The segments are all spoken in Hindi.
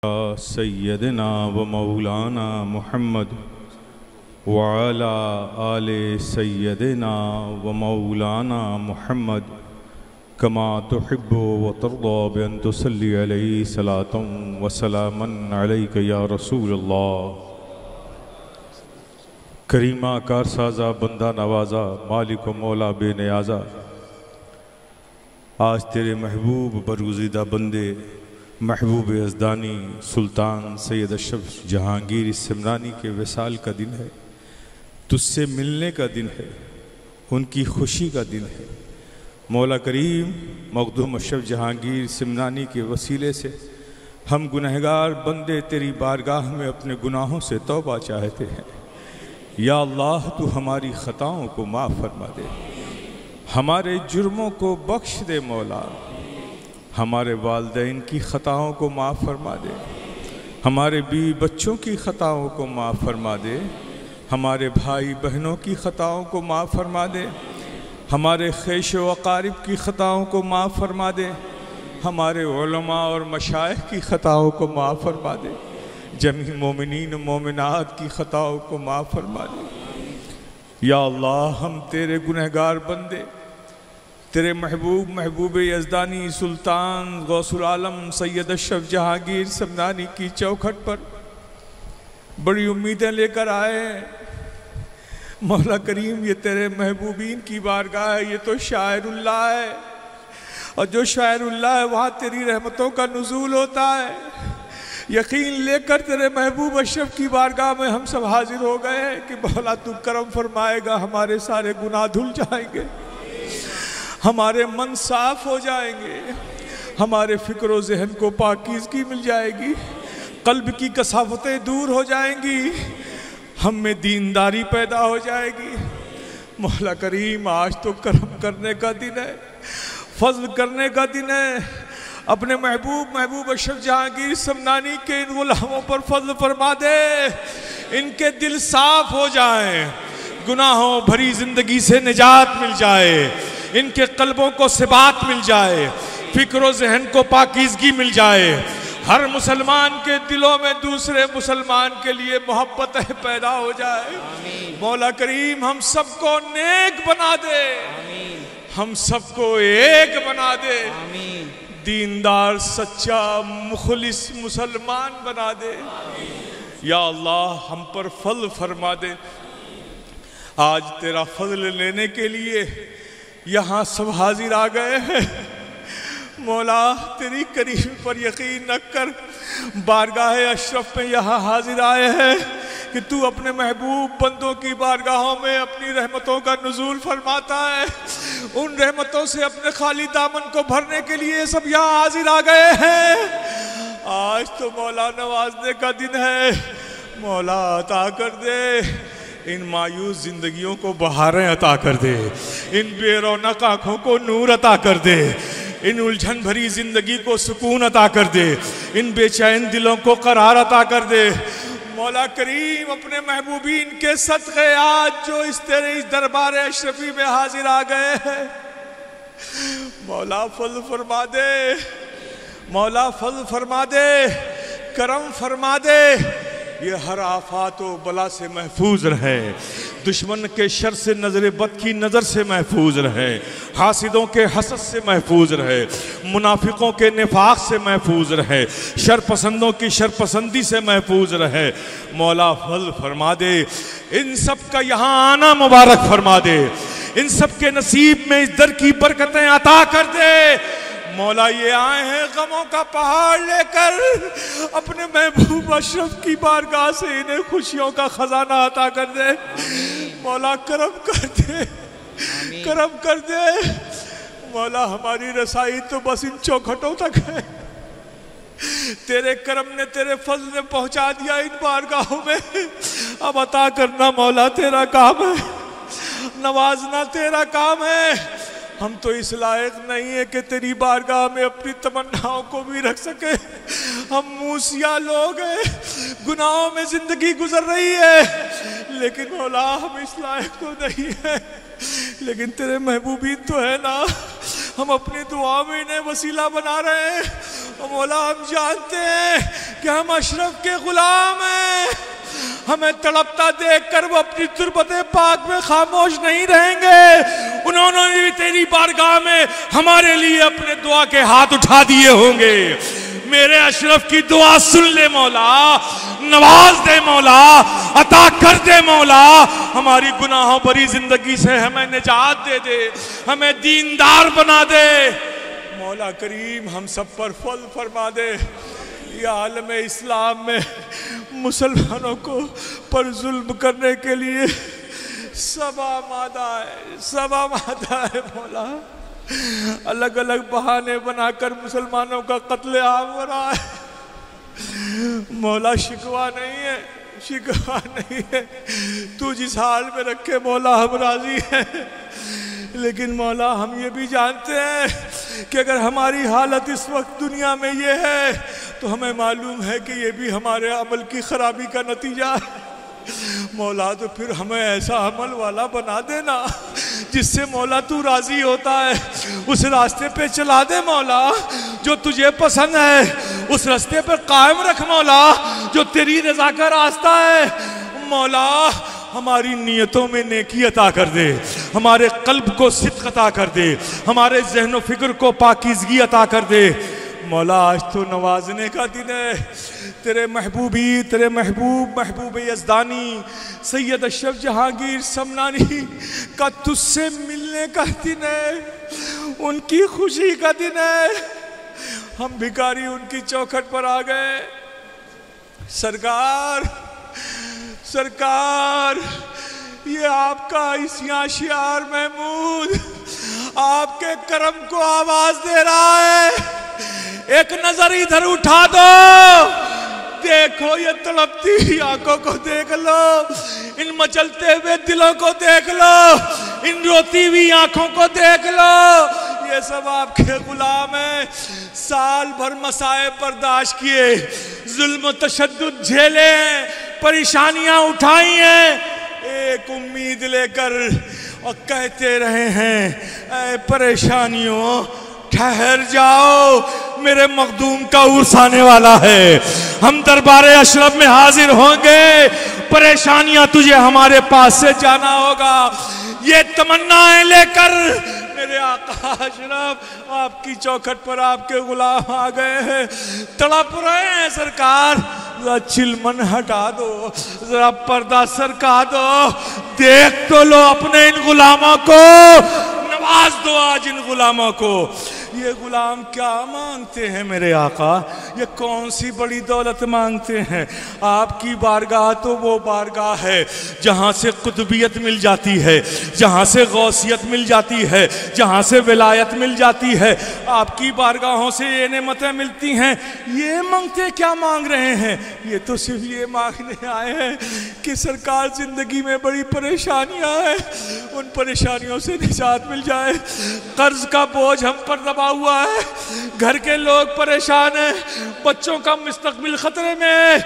सय्यदना व मौलाना मुहम्मद व अला आले सय्यदना व मौलाना मुहम्मद कमा तुहिब्बु व तर्दा बिअन तुसल्ली अलैहि सलातन व सलामन अलैका या रसूलल्लाह। करीमा कारसाजा बंदा नवाजा मालिक व मौला बेनियाजा, आज तेरे महबूब बरगुज़ीदा बंदे महबूब अज़दानी सुल्तान सैयद अशरफ जहांगीर सिमरानी के विसाल का दिन है। तुझसे मिलने का दिन है, उनकी खुशी का दिन है। मौला करीम मखदूम अशरफ जहांगीर सिमरानी के वसीले से हम गुनहगार बंदे तेरी बारगाह में अपने गुनाहों से तौबा चाहते हैं। या अल्लाह, तू हमारी ख़ताओं को माफ़ फरमा दे, हमारे जुर्मों को बख्श दे मौला, हमारे वालिदैन की ख़ताओं को माफ़ फरमा दे, हमारे बीवी बच्चों की ख़ताओं को माफ़ फरमा दे, हमारे भाई बहनों की ख़ताओं को माफ़ फरमा दे, हमारे ख़ैश व अक़ारिब की ख़ताओं को माफ़ फरमा दे, हमारे उलमा और मशाइख़ की ख़ताओं को माफ़ फरमा दे, जमी मोमिनीन मोमिनात की ख़ताओं को माफ़ फरमा दे। या अल्लाह, हम तेरे गुनहगार बंदे तेरे महबूब यज़दानी सुल्तान गौसुल आलम सैयद अशरफ जहांगीर सिमरानी की चौखट पर बड़ी उम्मीदें लेकर आए। मौला करीम, ये तेरे महबूबीन की बारगाह है, ये तो शायरुल्लाह है, और जो शायरुल्लाह है वहाँ तेरी रहमतों का नुज़ूल होता है। यकीन लेकर तेरे महबूब अशरफ की बारगाह में हम सब हाजिर हो गए हैं कि मौला तू करम फरमाएगा, हमारे सारे गुनाह धुल जाएंगे, हमारे मन साफ हो जाएंगे, हमारे फ़िक्र व ज़हन को पाकीज़गी मिल जाएगी, क़ल्ब की कसावतें दूर हो जाएंगी, हम में दीनदारी पैदा हो जाएगी। मौला करीम, आज तो करम करने का दिन है, फज़्ल करने का दिन है। अपने महबूब अशरफ जहांगीर सिमरानी के इन गुलामों पर फज़्ल फरमा दे, इनके दिल साफ हो जाएं, गुनाहों भरी ज़िंदगी से निजात मिल जाए, इनके कल्बों को सिबात मिल जाए, फ़िक्र व ज़हन को पाकीज़गी मिल जाए, हर मुसलमान के दिलों में दूसरे मुसलमान के लिए मोहब्बत पैदा हो जाए। मौला करीम, हम सबको नेक बना दे, हम सबको एक बना दे, दीनदार सच्चा मुखलिस मुसलमान बना दे। या अल्लाह, हम पर फज़्ल फरमा दे। आज तेरा फज़्ल लेने के लिए यहाँ सब हाजिर आ गए हैं। मौला, तेरी करीम पर यकीन न कर बारगाह अशरफ में यहाँ हाजिर आए हैं कि तू अपने महबूब बंदों की बारगाहों में अपनी रहमतों का नुज़ूल फरमाता है। उन रहमतों से अपने खाली दामन को भरने के लिए सब यहाँ हाजिर आ गए हैं। आज तो मौला नवाजने का दिन है। मौला, अता कर दे, इन मायूस जिंदगियों को बहारें अता कर दे, इन बेरौनक आँखों को नूर अता कर दे, इन उलझन भरी जिंदगी को सुकून अता कर दे, इन बेचैन दिलों को करार अता कर दे। मौला करीम, अपने महबूबीन के सदक़े आज जो इस तेरे इस दरबार अशरफी में हाजिर आ गए हैं, मौला फज़्ल फरमा दे, मौला फज़्ल फरमा दे, करम फरमा दे। ये हर आफात व बला से महफूज रहे, दुश्मन के शर से नज़र बद की नज़र से महफूज रहे, हासिदों के हसद से महफूज रहे, मुनाफिकों के निफाक से महफूज रहे, शरपसंदों की शरपसंदी से महफूज रहे। मौला फज़्ल फरमा दे, इन सब का यहाँ आना मुबारक फरमा दे, इन सब के नसीब में इस दर की बरकतें अता कर दे। मौला, ये आए हैं गमों का पहाड़ लेकर, अपने महबूब अशरफ की बारगाह से इन्हें खुशियों का खजाना अता कर दे। मौला, करम कर दे, करम कर दे। मौला, हमारी रसाई तो बस इन चौखटों तक है, तेरे करम ने, तेरे फज़्ल ने पहुंचा दिया इन बारगाहों में। अब अता करना मौला तेरा काम है, नवाजना तेरा काम है। हम तो इस लायक नहीं है कि तेरी बारगाह में अपनी तमन्नाओं को भी रख सके। हम मूसिया लोग हैं, गुनाहों में जिंदगी गुजर रही है, लेकिन मौला हम इस लायक तो नहीं है। लेकिन तेरे महबूबीन तो है ना, हम अपनी दुआ में इन्हें वसीला बना रहे हैं। मौला हम जानते हैं कि हम अशरफ के गुलाम हैं, हमें तड़पता देखकर वो अपनी तुरबते पाक में खामोश नहीं रहेंगे। उन्होंने भी तेरी बारगाह में हमारे लिए अपने दुआ के हाथ उठा दिए होंगे। मेरे अशरफ की दुआ सुन ले मौला, नवाज दे मौला, अता कर दे मौला, हमारी गुनाहों भरी जिंदगी से हमें निजात दे दे, हमें दीनदार बना दे मौला करीम, हम सब पर फल फरमा दे। या आलम इस्लाम में मुसलमानों को पर जुल्म करने के लिए सब आमादा है, सब आमादा है मौला। अलग अलग बहाने बनाकर मुसलमानों का कत्ले आम हो रहा है मौला। शिकवा नहीं है, शिकवा नहीं है, तू जिस हाल में रखे मौला हम राजी हैं। लेकिन मौला हम ये भी जानते हैं कि अगर हमारी हालत इस वक्त दुनिया में ये है तो हमें मालूम है कि ये भी हमारे अमल की खराबी का नतीजा है मौला। तो फिर हमें ऐसा अमल वाला बना देना जिससे मौला तू राजी होता है, उस रास्ते पे चला दे मौला जो तुझे पसंद है, उस रास्ते पे कायम रख मौला जो तेरी रजा का रास्ता है मौला। हमारी नियतों में नेकी अता कर दे, हमारे कल्ब को सिद्क अता कर दे, हमारे ज़हन फिक्र को पाकीज़गी अता कर दे मौला। आज तो नवाजने का दिन है, तेरे महबूबी, तेरे महबूब यज़दानी सैयद अशरफ जहांगीर समनानी का तुझसे मिलने का दिन है, उनकी खुशी का दिन है। हम भिखारी उनकी चौखट पर आ गए। सरकार, सरकार, ये आपका इसिया शियार महमूद आपके करम को आवाज दे रहा है। एक नजर इधर उठा दो, देखो ये तड़पती आंखों को देख लो, इन मचलते हुए दिलों को देख लो, इन रोती हुई आंखों को देख लो। ये सब आपके गुलाम हैं, साल भर मसाए बर्दाश्त किए, जुल्म तशद्दुद झेले हैं, परेशानियां उठाई हैं, एक उम्मीद लेकर और कहते रहे हैं ऐ परेशानियों ठहर जाओ, मेरे मखदूम का उर्स आने वाला है, हम दरबारे अशरफ में हाजिर होंगे, परेशानियां तुझे हमारे पास से जाना होगा। ये तमन्नाएं लेकर मेरे आका अशरफ आपकी चौखट पर आपके गुलाम आ गए हैं, तड़प रहे हैं। सरकार जरा चिलमन हटा दो, जरा पर्दा सरका दो, देख तो लो अपने इन गुलामों को, नवाज दो आज इन गुलामों को। ये गुलाम क्या मांगते हैं मेरे आका, ये कौन सी बड़ी दौलत मांगते हैं। आपकी बारगाह तो वो बारगाह है जहाँ से कुतुबियत मिल जाती है, जहाँ से गौसियत मिल जाती है, जहाँ से विलायत मिल जाती है। आपकी बारगाहों से ये नेमतें मिलती हैं, ये मांगते क्या मांग रहे हैं। ये तो सिर्फ ये मांगने आए हैं कि सरकार जिंदगी में बड़ी परेशानियां हैं, उन परेशानियों से निजात मिल जाए। कर्ज का बोझ हम पर दबा हुआ है, घर के लोग परेशान हैं, बच्चों का मुस्तकबिल खतरे में है,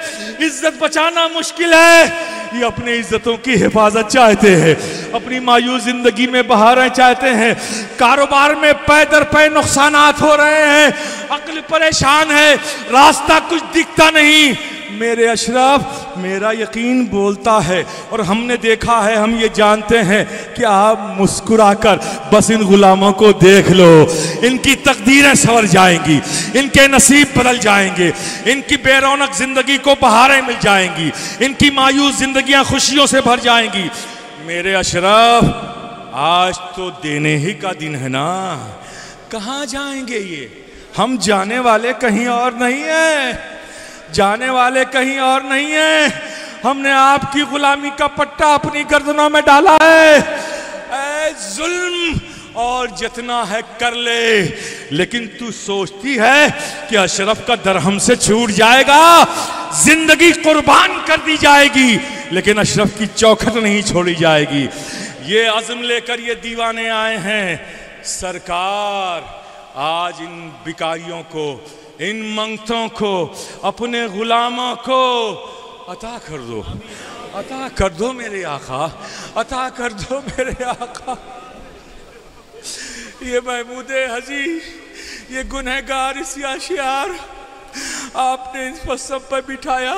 इज्जत बचाना मुश्किल है। ये अपनी इज्जतों की हिफाजत चाहते हैं, अपनी मायूस जिंदगी में बहारें चाहते हैं, कारोबार में पै दर पै नुकसानात हो रहे हैं, अक्ल परेशान है, रास्ता कुछ दिखता नहीं। मेरे अशरफ मेरा यकीन बोलता है और हमने देखा है, हम ये जानते हैं कि आप मुस्कुराकर बस इन गुलामों को देख लो, इनकी तकदीरें संवर जाएंगी, इनके नसीब बदल जाएंगे, इनकी बेरौनक जिंदगी को बहारें मिल जाएंगी, इनकी मायूस जिंदगियां खुशियों से भर जाएंगी। मेरे अशरफ आज तो देने ही का दिन है ना, कहाँ जाएंगे ये। हम जाने वाले कहीं और नहीं है, जाने वाले कहीं और नहीं है। हमने आपकी गुलामी का पट्टा अपनी गर्दनों में डाला है। ऐ जुल्म और जितना है कर ले, लेकिन तू सोचती है कि अशरफ का दर हमसे छूट जाएगा, जिंदगी कुर्बान कर दी जाएगी, लेकिन अशरफ की चौखट नहीं छोड़ी जाएगी। ये अज़्म लेकर ये दीवाने आए हैं। सरकार आज इन भिखारियों को, इन मंगतों को, अपने गुलामों को अता कर दो, अता कर दो मेरे आका, अता कर दो मेरे आका। ये महमूद हजी, ये गुनहगार इस याशियार आपने इस सब पर बिठाया।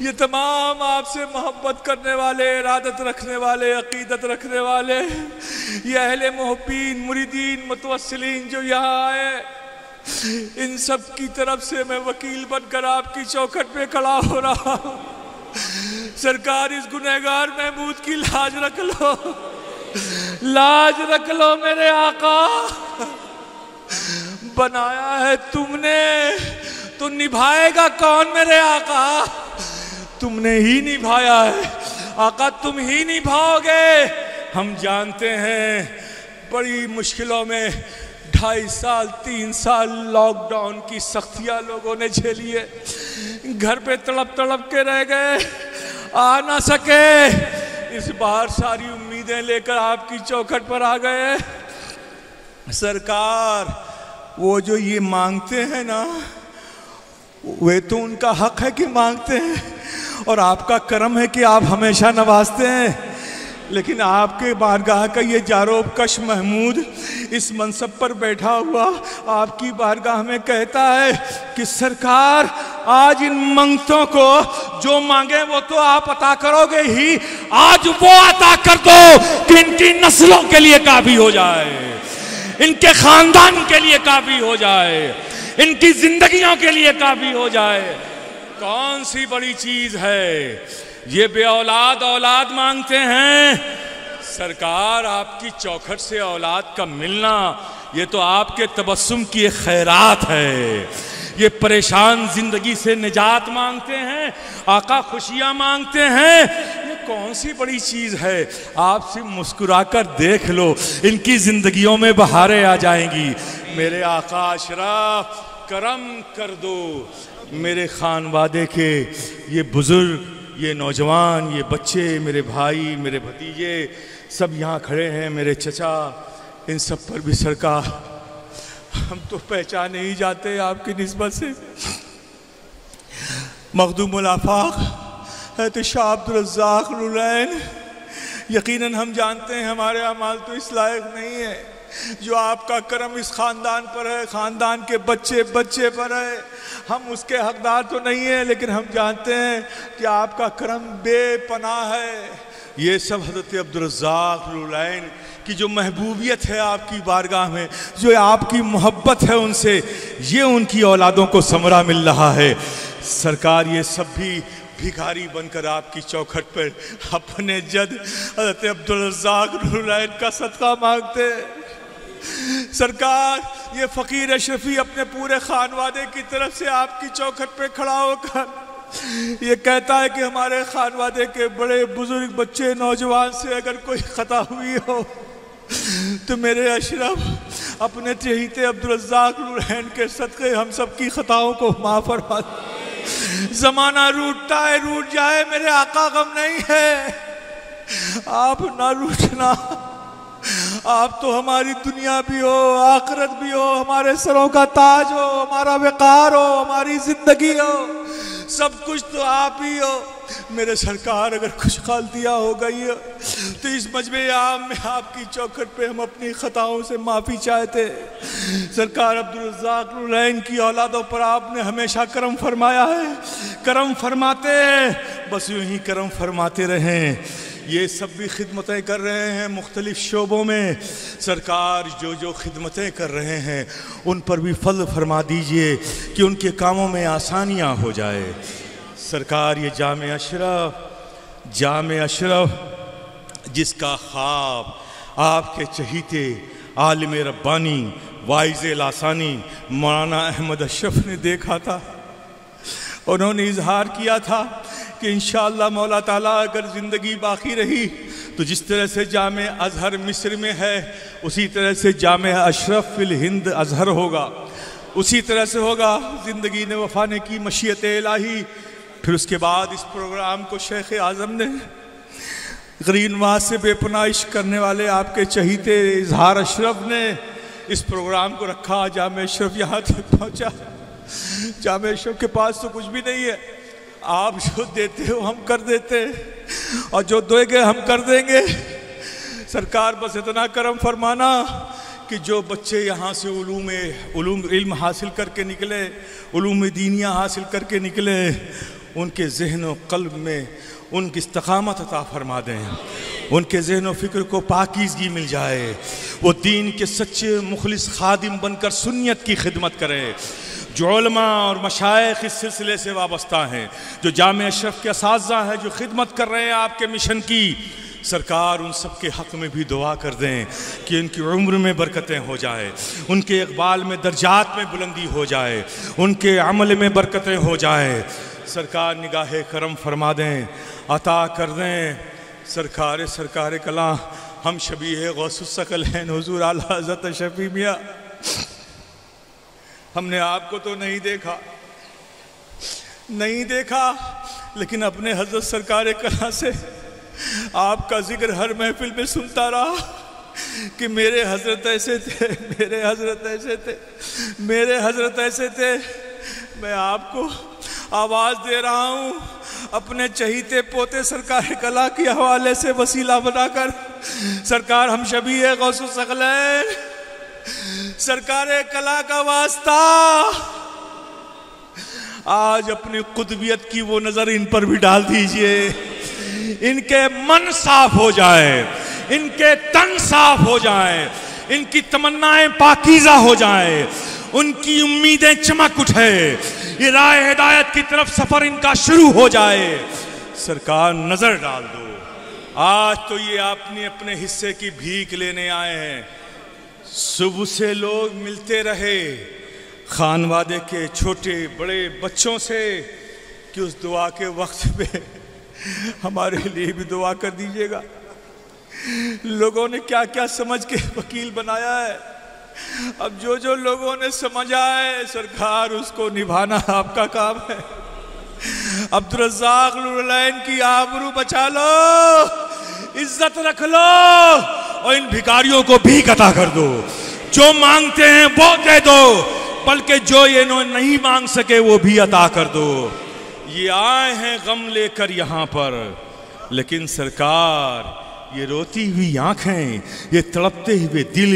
ये तमाम आपसे मोहब्बत करने वाले, इरादत रखने वाले, अकीदत रखने वाले, ये अहले मुहब्बीन, मुरीदीन, मुतवस्सिलीन जो यहाँ आए, इन सब की तरफ से मैं वकील बनकर आपकी चौखट पे खड़ा हो रहा हूँ। सरकार इस गुनहगार महमूद की लाज रख लो, लाज रख लो मेरे आका। बनाया है तुमने तो निभाएगा कौन मेरे आका? तुमने ही निभाया है आका, तुम ही निभाओगे। हम जानते हैं बड़ी मुश्किलों में 2.5 साल 3 साल लॉकडाउन की सख्तियां लोगों ने झेली है, घर पे तड़प तड़प के रह गए, आ ना सके। इस बार सारी उम्मीदें लेकर आपकी चौखट पर आ गए। सरकार वो जो ये मांगते हैं ना, वे तो उनका हक है कि मांगते हैं, और आपका करम है कि आप हमेशा नवाजते हैं। लेकिन आपके बारगाह का ये जारोबकश महमूद इस मनसब पर बैठा हुआ आपकी बारगाह में कहता है कि सरकार आज इन मंगतों को जो मांगे वो तो आप अता करोगे ही, आज वो अता कर दो कि इनकी नस्लों के लिए काफी हो जाए, इनके खानदान के लिए काफी हो जाए, इनकी जिंदगियों के लिए काफी हो जाए। कौन सी बड़ी चीज है ये? बे औलाद औलाद मांगते हैं। सरकार आपकी चौखट से औलाद का मिलना ये तो आपके तबस्सुम की एक खैरात है। ये परेशान जिंदगी से निजात मांगते हैं, आका खुशियां मांगते हैं। ये कौन सी बड़ी चीज है? आपसे मुस्कुराकर देख लो, इनकी जिंदगियों में बहारें आ जाएंगी। मेरे आका अशरफ करम कर दो, मेरे खानवादे के ये बुजुर्ग, ये नौजवान, ये बच्चे, मेरे भाई, मेरे भतीजे सब यहाँ खड़े हैं, मेरे चचा, इन सब पर भी सरकार हम तो पहचाने ही जाते आपकी निस्बत से। मखदूमुल आफाक एहतिशाम अब्दुल रज़्ज़ाक़ लुलैन, यकीनन हम जानते हैं हमारे अमाल तो इस लायक नहीं है जो आपका करम इस ख़ानदान पर है, ख़ानदान के बच्चे बच्चे पर है। हम उसके हकदार तो नहीं हैं, लेकिन हम जानते हैं कि आपका करम बेपनाह है। ये सब हज़रत अब्दुल रज़्ज़ाक़ लुलैन की जो महबूबियत है आपकी बारगाह में, जो आपकी मोहब्बत है उनसे, ये उनकी औलादों को समरा मिल रहा है। सरकार ये सब भी भिखारी बनकर आपकी चौखट पर अपने जद हज़रत अब्दुल रज़्ज़ाक़ लुलैन का सदका मांगते। सरकार ये फ़कीर अशरफी अपने पूरे खानवादे की तरफ से आपकी चौखट पे खड़ा होकर ये कहता है कि हमारे खानवादे के बड़े बुजुर्ग, बच्चे, नौजवान से अगर कोई ख़ता हुई हो तो मेरे अशरफ अपने चहीते अब्दुल रज़्ज़ाक़ लुलैन के सदक़े हम सब की ख़ताओं को माफ़ फरमा। ज़माना रूठता है, रूठ जाए, मेरे आका गम नहीं है, आप ना रूठना। आप तो हमारी दुनिया भी हो, आखिरत भी हो, हमारे सरों का ताज हो, हमारा वक़ार हो, हमारी जिंदगी हो, सब कुछ तो आप ही हो। मेरे सरकार अगर कुछ गलतियाँ हो गई है तो इस मजमे आम में आपकी चौखट पे हम अपनी ख़ताओं से माफ़ी चाहते। सरकार अब्दुल रज़्ज़ाक़ लुलैन की औलादों पर आपने हमेशा करम फरमाया है, करम फरमाते हैं, बस यूँ ही करम फरमाते रहें। ये सब भी खिदमतें कर रहे हैं मुख्तलिफ़ शोबों में। सरकार जो खिदमतें कर रहे हैं उन पर भी फज़्ल फरमा दीजिए कि उनके कामों में आसानियाँ हो जाए। सरकार ये जामे अशरफ जिसका ख्वाब आपके चहीते आलिम रब्बानी वाइज़ लासानी मौलाना अहमद अशरफ ने देखा था, उन्होंने इजहार किया था कि इंशाअल्लाह मौला ताला अगर ज़िंदगी बाकी रही तो जिस तरह से जामे अज़हर मिस्र में है उसी तरह से जामे अशरफ फिल हिंद अज़हर होगा, उसी तरह से होगा। ज़िंदगी ने वफ़ाने की मशीयत इलाही। फिर उसके बाद इस प्रोग्राम को शेख आज़म ने ग्रीनवास से बेपनाह इश्क करने वाले आपके चहीते इजहार अशरफ ने इस प्रोग्राम को रखा। जामे अशरफ यहाँ तक पहुँचा। जामे अशरफ के पास तो कुछ भी नहीं है, आप जो देते हो हम कर देते और जो दोगे हम कर देंगे। सरकार बस इतना करम फरमाना कि जो बच्चे यहाँ से उलूम इल्म हासिल करके निकले, उलूम दीनिया हासिल करके निकले, उनके ज़हन व क़ल्ब में उनकी इस्तक़ामत अता फरमा दें, उनके ज़हन व फ़िक्र को पाकीज़गी मिल जाए, वो दीन के सच्चे मुखलिस खादिम बनकर सुन्नियत की खिदमत करें। जो उलमा और मशाइख इस सिलसिले से वाबस्ता हैं, जो जामे अशरफ के असातिज़ा हैं, जो खिदमत कर रहे हैं आपके मिशन की, सरकार उन सब के हक़ में भी दुआ कर दें कि उनकी उम्र में बरकतें हो जाए, उनके इक़बाल में दर्जात में बुलंदी हो जाए, उनके अमल में बरकतें हो जाए। सरकार निगाह करम फरमा दें, अता कर दें। सरकार कला हम शबीह गौसुस सकल हैं हुज़ूर आला हज़रत शफ़ी मियाँ। हमने आपको तो नहीं देखा, लेकिन अपने हज़रत सरकार कला से आपका जिक्र हर महफिल में सुनता रहा कि मेरे हज़रत ऐसे थे, मेरे हज़रत ऐसे थे, मेरे हज़रत ऐसे थे। मैं आपको आवाज़ दे रहा हूँ अपने चहीते पोते सरकार कला के हवाले से वसीला बनाकर। सरकार हम शबीह गौसुस सकलैन, सरकार कला का वास्ता, आज अपनी कुतबियत की वो नज़र इन पर भी डाल दीजिए, इनके मन साफ हो जाए, इनके तन साफ हो जाए, इनकी तमन्नाएं पाकीज़ा हो जाए, उनकी उम्मीदें चमक उठे, ये राह हिदायत की तरफ सफर इनका शुरू हो जाए। सरकार नजर डाल दो। आज तो ये आपने अपने हिस्से की भीख लेने आए हैं। सुबह से लोग मिलते रहे खानवादे के छोटे बड़े बच्चों से कि उस दुआ के वक्त में हमारे लिए भी दुआ कर दीजिएगा। लोगों ने क्या क्या समझ के वकील बनाया है, अब जो लोगों ने समझा है सरकार उसको निभाना आपका काम है। अब्दुल रज़्ज़ाक़ लुलैन की आबरू बचा लो, इज्जत रख लो और इन भिखारियों को भीख अता कर दो। जो मांगते हैं वो दे दो, बल्कि जो ये नहीं मांग सके वो भी अता कर दो। ये आए हैं गम लेकर यहाँ पर, लेकिन सरकार ये रोती हुई आंखें, ये तड़पते हुए दिल,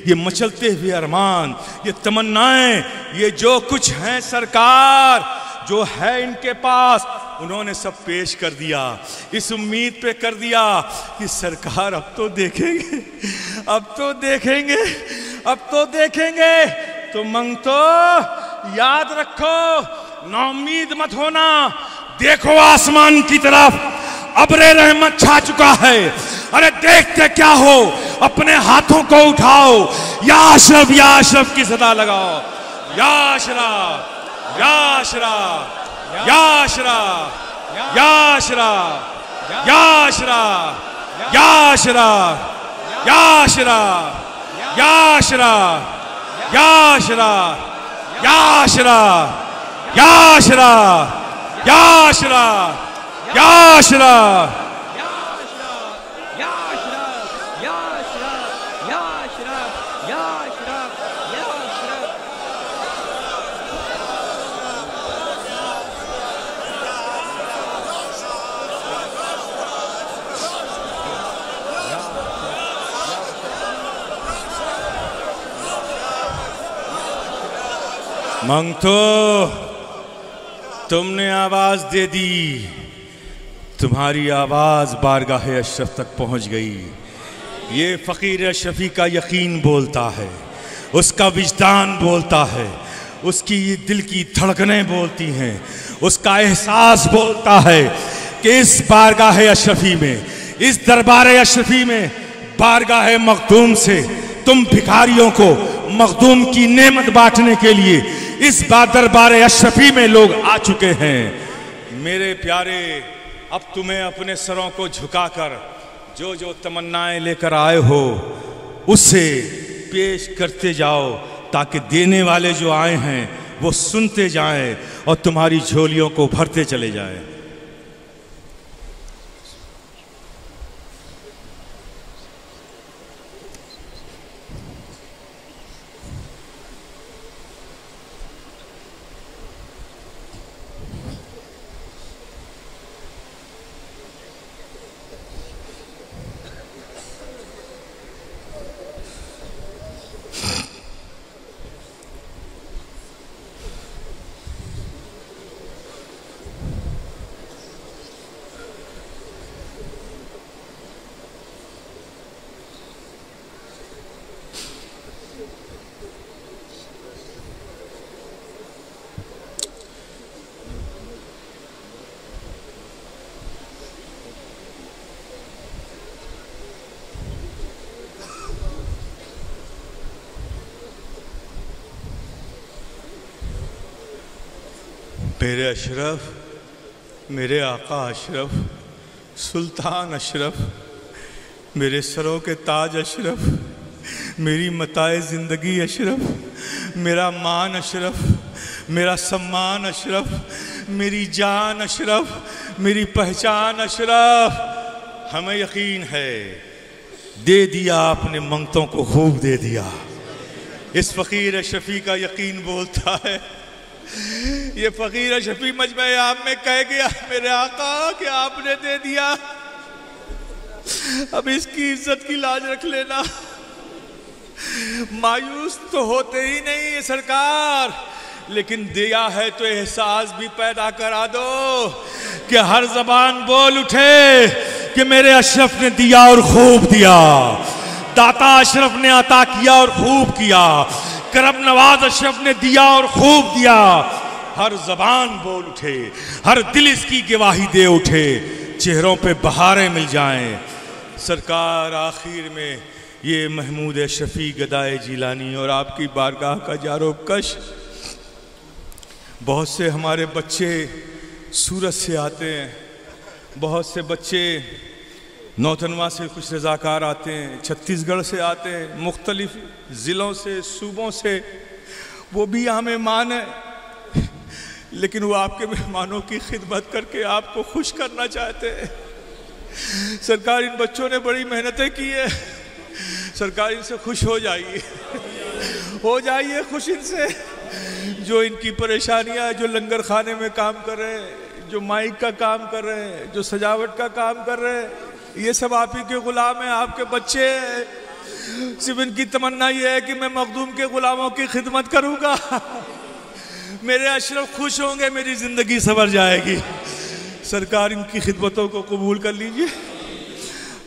ये मचलते हुए अरमान, ये तमन्नाएं, ये जो कुछ है सरकार, जो है इनके पास, उन्होंने सब पेश कर दिया। इस उम्मीद पे कर दिया कि सरकार अब तो देखेंगे, अब तो देखेंगे, अब तो देखेंगे। तो मंगतो याद रखो, नाउम्मीद मत होना। देखो आसमान की तरफ, अब्रे रहमत छा चुका है। अरे देखते क्या हो, अपने हाथों को उठाओ, या अशरफ की सदा लगाओ। या अशरफ, या अशरफ, या अशरफ, या अशरफ, या अशरफ, या अशरफ, या अशरफ, या अशरफ, या अशरफ, या अशरफ, या अशरफ, या अशरफ, या अशरफ। मंगतो तुमने आवाज दे दी, तुम्हारी आवाज बारगाह अशरफ तक पहुंच गई। ये फकीर अशरफी का यकीन बोलता है, उसका विजदान बोलता है, उसकी दिल की धड़कनें बोलती हैं, उसका एहसास बोलता है कि इस बारगाह अशरफी में, इस दरबार अशरफी में, बारगाह मखदूम से तुम भिखारियों को मखदूम की नेमत बांटने के लिए इस दरबार अशरफी में लोग आ चुके हैं। मेरे प्यारे, अब तुम्हें अपने सरों को झुकाकर जो जो तमन्नाएं लेकर आए हो उससे पेश करते जाओ, ताकि देने वाले जो आए हैं वो सुनते जाएं और तुम्हारी झोलियों को भरते चले जाएं। मेरे अशरफ, मेरे आका अशरफ, सुल्तान अशरफ, मेरे सरों के ताज अशरफ, मेरी मताए ज़िंदगी अशरफ, मेरा मान अशरफ, मेरा सम्मान अशरफ, मेरी जान अशरफ, मेरी पहचान अशरफ। हमें यकीन है दे दिया आपने मंगतों को खूब दे दिया। इस फ़कीर शफ़ी का यकीन बोलता है। ये फ़कीर शफ़ी मजमे आम में कह गया मेरे आका कि आपने दे दिया, अब इसकी इज्जत की लाज रख लेना। मायूस तो होते ही नहीं है सरकार, लेकिन दिया है तो एहसास भी पैदा करा दो कि हर जबान बोल उठे कि मेरे अशरफ ने दिया और खूब दिया। दाता अशरफ ने अता किया और खूब किया। करम नवाज अशरफ ने दिया और खूब दिया। हर जबान बोल उठे, हर दिल इसकी गवाही दे उठे, चेहरों पे बहारें मिल जाएं। सरकार आखिर में ये महमूद शफ़ी गदाए जिलानी और आपकी बारगाह का जारो कश। बहुत से हमारे बच्चे सूरत से आते हैं, बहुत से बच्चे नौतनवा से कुछ रज़ाकार आते हैं, छत्तीसगढ़ से आते हैं, मुख्तलिफ ज़िलों से, सूबों से। वो भी यहाँ मेहमान है, लेकिन वो आपके मेहमानों की खिदमत करके आपको खुश करना चाहते हैं। सरकार इन बच्चों ने बड़ी मेहनतें की है, सरकार इनसे खुश हो जाइए, हो जाइए खुश इनसे। जो इनकी परेशानियां, जो लंगर खाने में काम कर रहे हैं, जो माइक का काम कर रहे हैं, जो सजावट का काम कर रहे हैं, ये सब आप ही के गुलाम हैं, आपके बच्चे हैं। सिर्फ इनकी तमन्ना ये है कि मैं मखदूम के गुलामों की खिदमत करूंगा, मेरे अशरफ खुश होंगे, मेरी जिंदगी संवर जाएगी। सरकार इनकी खिदमतों को कबूल कर लीजिए।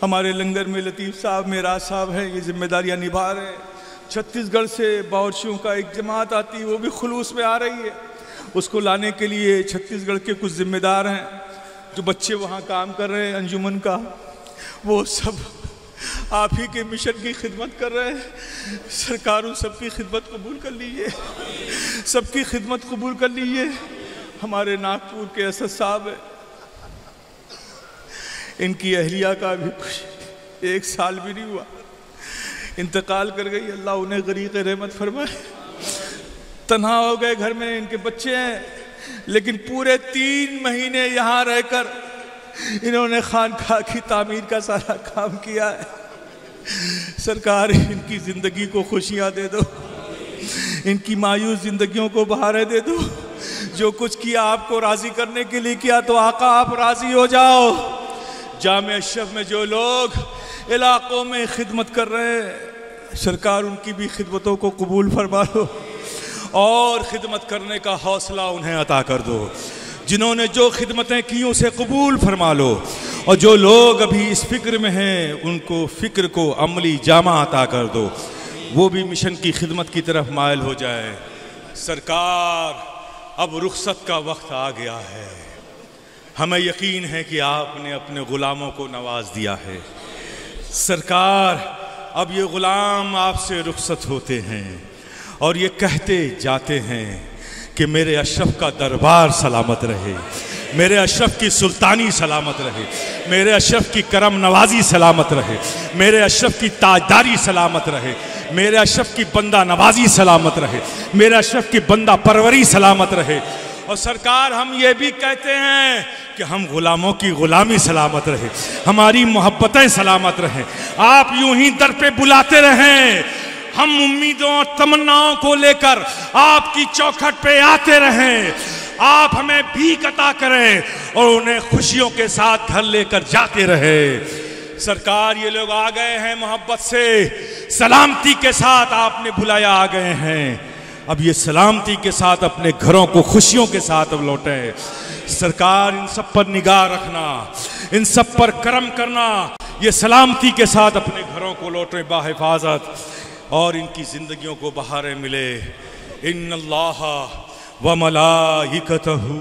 हमारे लंगर में लतीफ़ साहब, मेराज साहब हैं, ये जिम्मेदारियां निभा रहे हैं। छत्तीसगढ़ से बावर्चियों का एक जमात आती है, वो भी खुलूस में आ रही है। उसको लाने के लिए छत्तीसगढ़ के कुछ जिम्मेदार हैं, जो बच्चे वहाँ काम कर रहे हैं अंजुमन का, वो सब आप ही के मिशन की खिदमत कर रहे हैं। सरकार उन सबकी खिदमत कबूल कर लीजिए, सबकी खिदमत कबूल कर लीजिए। हमारे नागपुर के असद साहब है, इनकी अहलिया का भी कुछ 1 साल भी नहीं हुआ, इंतकाल कर गई। अल्लाह उन्हें गरीक़ रहमत फरमाए। तन्हा हो गए, घर में इनके बच्चे हैं, लेकिन पूरे 3 महीने यहाँ रहकर इन्होंने खानका की तामीर का सारा काम किया है। सरकार इनकी ज़िंदगी को खुशियाँ दे दो, इनकी मायूस ज़िंदगियों को बहारें दे दो। जो कुछ किया आपको राज़ी करने के लिए किया, तो आका आप राज़ी हो जाओ। जामे अशरफ में जो लोग इलाकों में खिदमत कर रहे हैं, सरकार उनकी भी खिदमतों को कबूल फरमा लो और ख़िदमत करने का हौसला उन्हें अता कर दो। जिन्होंने जो खिदमतें की उसे कबूल फरमा लो, और जो लोग अभी इस फ़िक्र में हैं उनको फ़िक्र को अमली जामा अता कर दो, वो भी मिशन की खिदमत की तरफ मायल हो जाए। सरकार अब रुखसत का वक्त आ गया है। हमें यकीन है कि आपने अपने ग़ुलामों को नवाज दिया है। सरकार अब ये ग़ुलाम आपसे रुखसत होते हैं और ये कहते जाते हैं कि मेरे अशरफ का दरबार सलामत रहे, मेरे अशरफ की सुल्तानी सलामत रहे, मेरे अशरफ की करम नवाजी सलामत रहे, मेरे अशरफ की ताजदारी सलामत रहे, मेरे अशरफ की बंदा नवाजी सलामत रहे, मेरे अशरफ की बंदा परवरी सलामत रहे। और सरकार हम ये भी कहते हैं कि हम ग़ुलामों की ग़ुलामी सलामत रहे, हमारी मोहब्बतें सलामत रहें। आप यूं ही दर पे बुलाते रहें, हम उम्मीदों और तमन्नाओं को लेकर आपकी चौखट पे आते रहें। आप हमें भीख अता करें और उन्हें खुशियों के साथ घर लेकर जाते रहें। सरकार ये लोग आ गए हैं मोहब्बत से, सलामती के साथ आपने बुलाया आ गए हैं। अब ये सलामती के साथ अपने घरों को खुशियों के साथ अब लौटें। सरकार इन सब पर निगाह रखना, इन सब पर करम करना, ये सलामती के साथ अपने घरों को लौटें बाहिफाजत और इनकी ज़िंदगियों को बहारें मिले। इन्नल्लाह व मलाइकतहू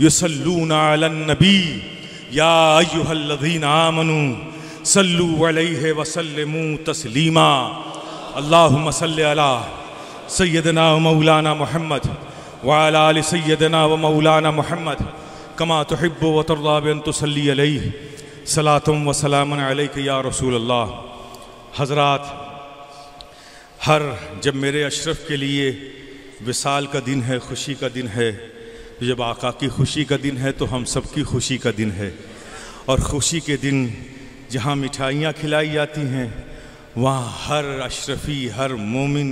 युसल्लूना अलन नबी या अय्युहल्लज़ीना आमनू सल्लू अलैहि व सल्लिमू तस्लीमा। अल्लाहुम्मा सल्लि अला सय्यदना मौलाना मुहम्मद व अला आलि सय्यदना व मौलाना मुहम्मद कमा तुहिब्बु व तर्दा बिअन तुसल्ली अलैहि सलातुम व सलामुन अलैका या रसूल अल्लाह। हज़रात, जब मेरे अशरफ के लिए विसाल का दिन है, खुशी का दिन है, जब आका की खुशी का दिन है तो हम सबकी खुशी का दिन है। और खुशी के दिन जहाँ मिठाइयाँ खिलाई जाती हैं वहाँ हर अशरफी, हर मोमिन,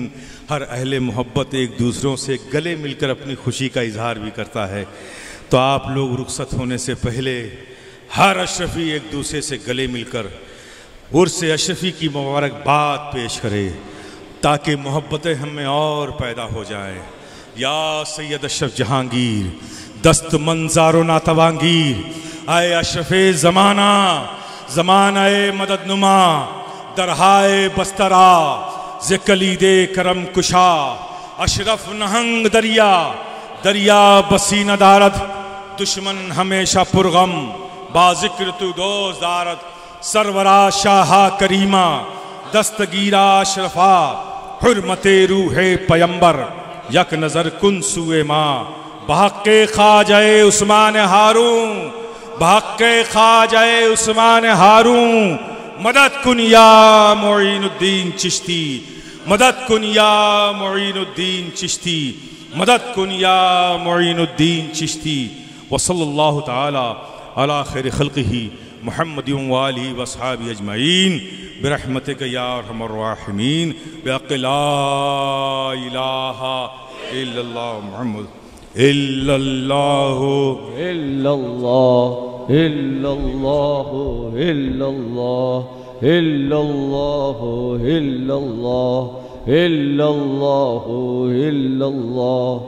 हर अहले मोहब्बत एक दूसरों से गले मिलकर अपनी खुशी का इजहार भी करता है। तो आप लोग रुखसत होने से पहले हर अशरफी एक दूसरे से गले मिलकर उर्स अशरफी की मुबारकबाद पेश करे ताकि मोहब्बतें हमें और पैदा हो जाएं। या सैयद अशरफ जहांगीर दस्त मंजारो नातवांगीर, आए अशरफे ज़माना, ज़मानाए मदद नुमा, दरहाए बस्तरा ज़े कलीदे करम कुशा, अशरफ नहंग दरिया, दरिया बसीना दारद, दुश्मन हमेशा पुरगम, बाज़िक्र तू दोस्त दारद, सरवरा शाहा करीमा, दस्तगीरा अशरफा, हुर्मते रूहे पयंबर, यक नज़र कुन सुए माँ, बहक़्क़े ख़ाजाए उस्मान हारून, बहक़्क़े ख़ाजाए उस्मान हारून, मदद कुन या मुईनुद्दीन चिश्ती, मदद कुन या मुईनुद्दीन चिश्ती, मदद कुन या मुईनुद्दीन चिश्ती। व सल्लल्लाहु तआला अला खैरि खल्क़िही मुहम्मदिन व आलिहि व अस्हाबिही अजमईन बिरहमतिका या अरहमर राहिमीन बिहक़्क़ि ला इलाहा इल्लल्लाह मुहम्मद इल्लल्लाहु इल्लल्लाह इल्लल्लाहु इल्लल्लाह इल्लल्लाहु इल्लल्लाह इल्लल्लाहु इल्लल्लाह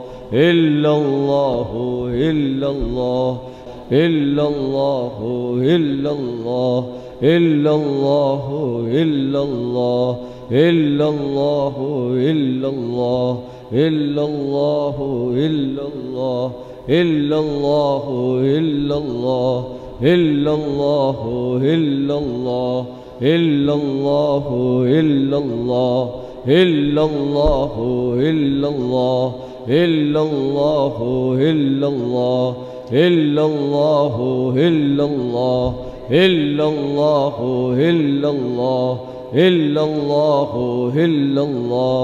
इल्लल्लाहु इल्लल्लाह इल्लल्लाहु इल्लल्लाह इल्लल्लाहु इल्लल्लाह इल्लल्लाहु इल्लल्लाह इल्लल्लाहु इल्लल्लाह इल्लल्लाहु इल्लल्लाह इल्लल्लाहु इल्लल्लाह इल्लल्लाहु इल्लल्लाह इल्लल्लाहु इल्लल्लाह इल्लल्लाहु इल्लल्लाह इल्लल्लाहु इल्लल्लाह इल्लल्लाहु इल्लल्लाह इल्लल्लाहु इल्लल्लाह।